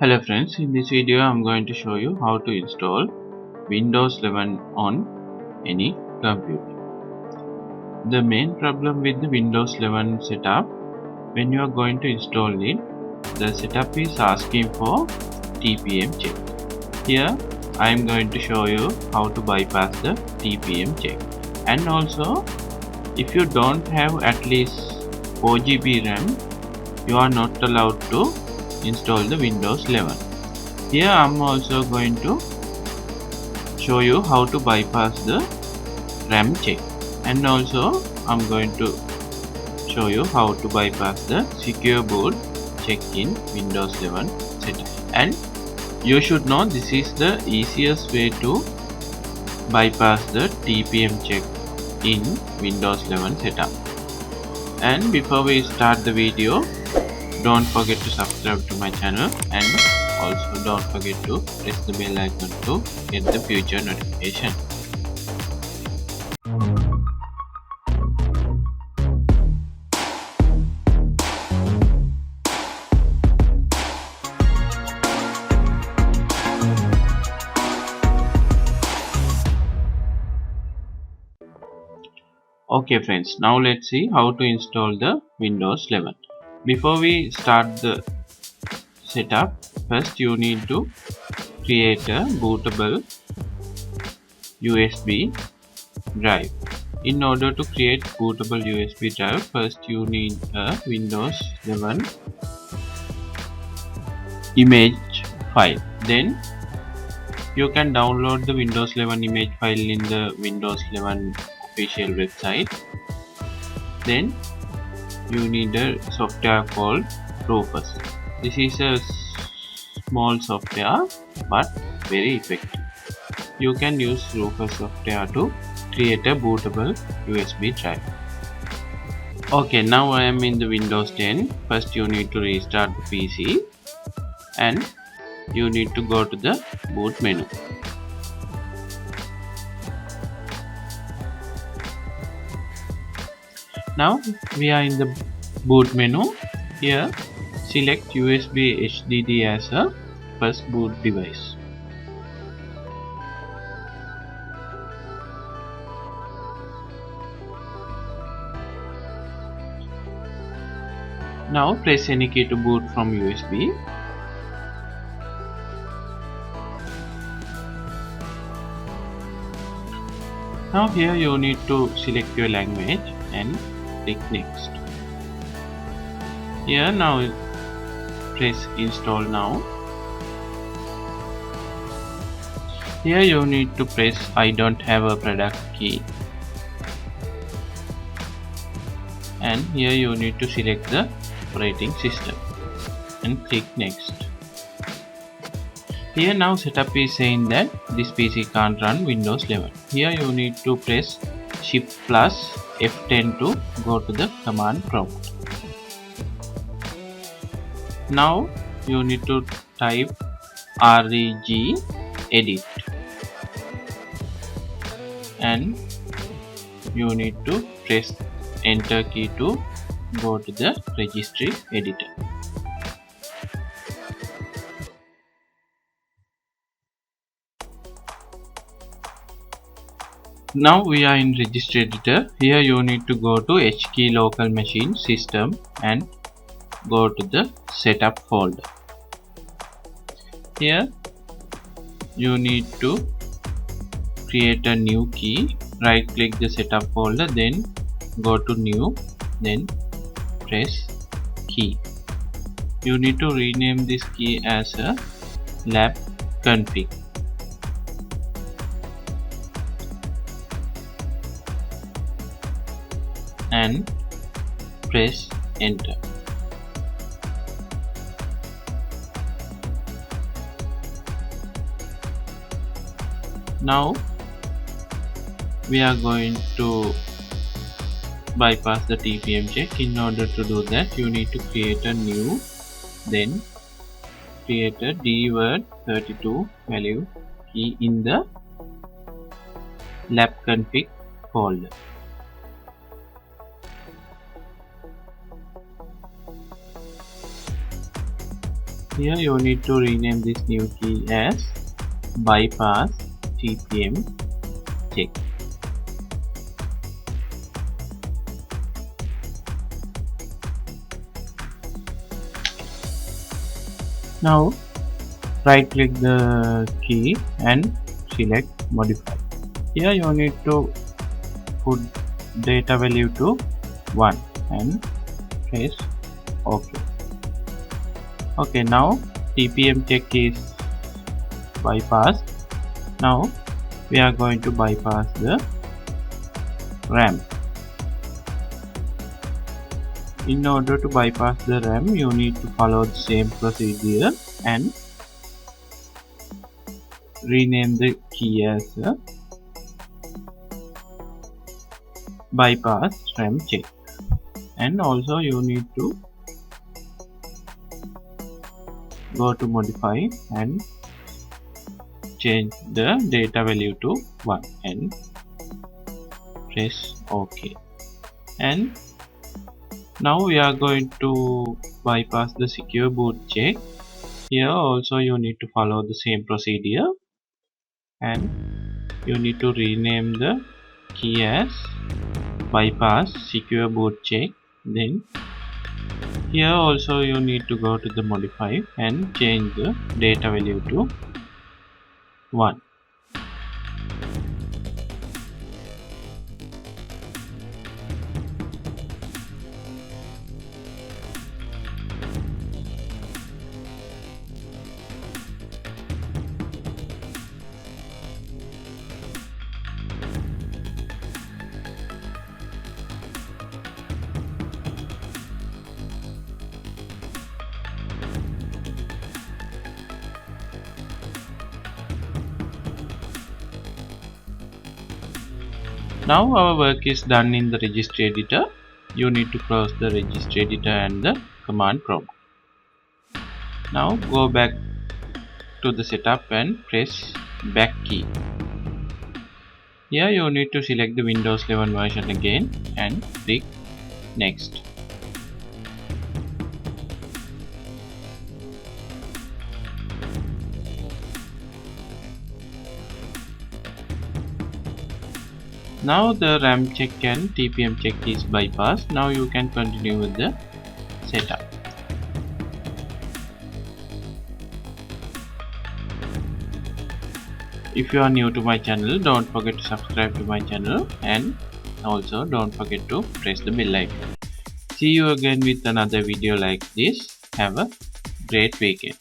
Hello friends, in this video I am going to show you how to install Windows 11 on any computer. The main problem with the Windows 11 setup, when you are going to install it, the setup is asking for TPM check. Here I am going to show you how to bypass the TPM check. And also, if you don't have at least 4 GB RAM, you are not allowed to install the Windows 11. Here I am also going to show you how to bypass the RAM check, and also I am going to show you how to bypass the secure boot check in Windows 11 setup. And you should know this is the easiest way to bypass the TPM check in Windows 11 setup. And before we start the video, don't forget to subscribe to my channel, and also don't forget to press the bell icon to get the future notification. Okay friends, now let's see how to install the Windows 11. Before we start the setup, first you need to create a bootable USB drive. In order to create bootable USB drive, first you need a Windows 11 image file. Then you can download the Windows 11 image file in the Windows 11 official website. Then you need a software called Rufus. This is a small software but very effective. You can use Rufus software to create a bootable USB drive. Okay, now I am in the Windows 10. First you need to restart the PC and you need to go to the boot menu. Now we are in the boot menu. Here select USB HDD as a first boot device. Now press any key to boot from USB. Now here you need to select your language and click next. Here now press install now. Here you need to press I don't have a product key, and here you need to select the operating system and click next. Here now setup is saying that this PC can't run Windows 11. Here you need to press Shift plus F10 to go to the command prompt. Now you need to type reg edit and you need to press enter key to go to the registry editor. Now we are in registry editor. Here you need to go to HKey local machine system and go to the setup folder. Here you need to create a new key. Right click the setup folder, then go to new, then press key. You need to rename this key as a lab config. And press enter. Now we are going to bypass the TPM check. In order to do that, you need to create a new, then create a dword 32 value key in the lab config folder. Here you need to rename this new key as bypass TPM check. Now right click the key and select modify. Here you need to put data value to 1 and press OK. Okay, now TPM check is bypassed. Now we are going to bypass the RAM. In order to bypass the RAM, you need to follow the same procedure and rename the key as bypass RAM check. And also you need to go to modify and change the data value to 1 and press OK. And now we are going to bypass the secure boot check. Here also you need to follow the same procedure and you need to rename the key as bypass secure boot check. Then here also you need to go to the modify and change the data value to 1. Now our work is done in the registry editor. You need to close the registry editor and the command prompt. Now go back to the setup and press back key. Here you need to select the Windows 11 version again and click next. Now the RAM check and TPM check is bypassed. Now you can continue with the setup. If you are new to my channel, don't forget to subscribe to my channel and also don't forget to press the bell icon. See you again with another video like this. Have a great weekend.